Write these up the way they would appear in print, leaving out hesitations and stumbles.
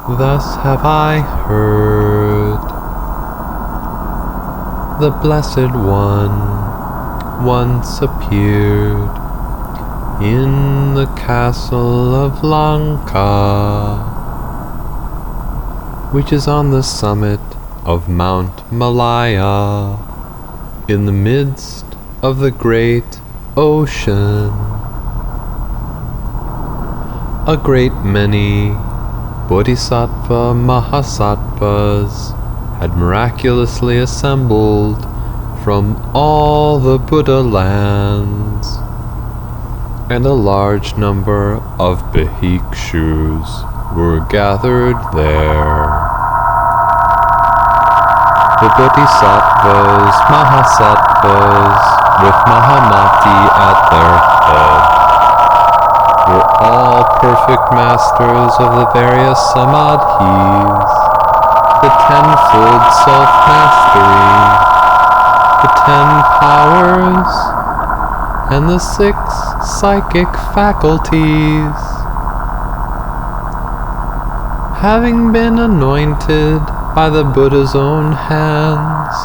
Thus have I heard. The Blessed One once appeared in the castle of Lanka, which is on the summit of Mount Malaya, in the midst of the great ocean. A great many Bodhisattva Mahasattvas had miraculously assembled from all the Buddha lands, and a large number of bhikshus were gathered there. The Bodhisattvas Mahasattvas, with Mahamati at their head, were all perfect masters of the various samadhis, the tenfold self-mastery, the 10 powers, and the 6 psychic faculties. Having been anointed by the Buddha's own hands,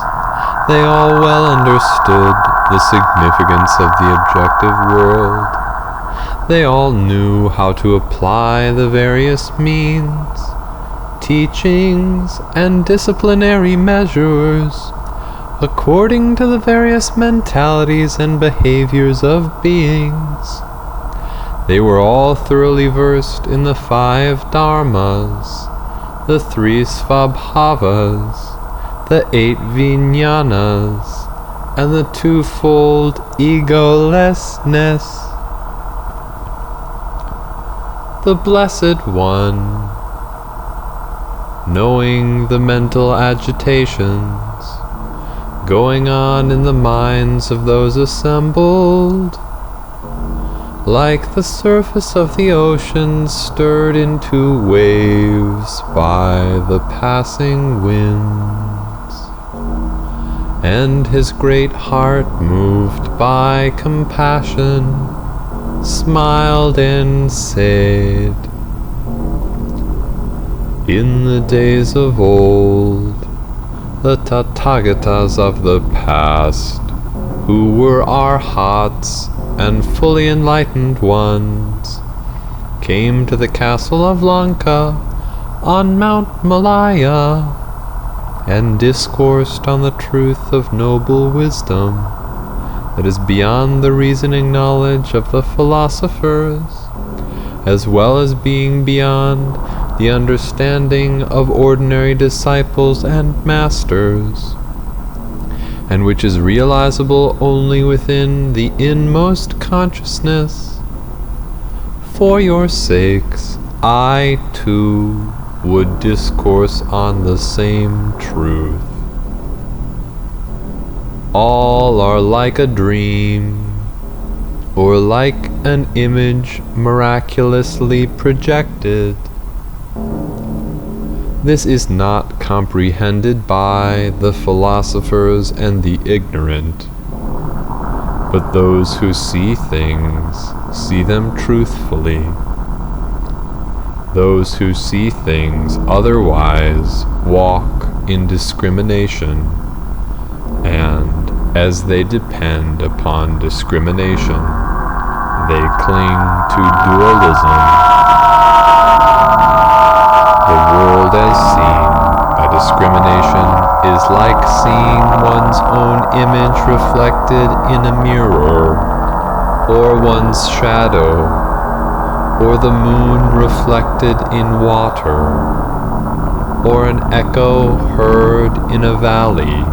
they all well understood the significance of the objective world. They all knew how to apply the various means, teachings, and disciplinary measures according to the various mentalities and behaviors of beings. They were all thoroughly versed in the 5 dharmas, the 3 svabhavas, the 8 vijnanas, and the 2-fold egolessness. The Blessed One, knowing the mental agitations going on in the minds of those assembled, like the surface of the ocean stirred into waves by the passing winds, and his great heart moved by compassion, smiled and said, "In the days of old, the Tathagatas of the past, who were arhats and fully enlightened ones, came to the castle of Lanka on Mount Malaya and discoursed on the truth of noble wisdom that is beyond the reasoning knowledge of the philosophers, as well as being beyond the understanding of ordinary disciples and masters, and which is realizable only within the inmost consciousness. For your sakes, I too would discourse on the same truth. All are like a dream, or like an image miraculously projected. This is not comprehended by the philosophers and the ignorant, but those who see things see them truthfully. Those who see things otherwise walk in discrimination, and as they depend upon discrimination, they cling to dualism. The world as seen by discrimination is like seeing one's own image reflected in a mirror, or one's shadow, or the moon reflected in water, or an echo heard in a valley.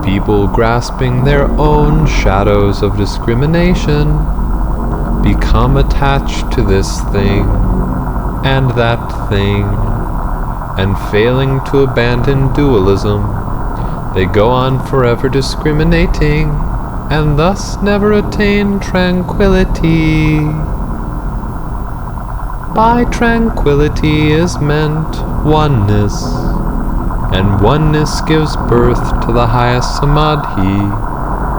People grasping their own shadows of discrimination become attached to this thing and that thing, and failing to abandon dualism, they go on forever discriminating, and thus never attain tranquility. By tranquility is meant oneness, and oneness gives birth to the highest samadhi,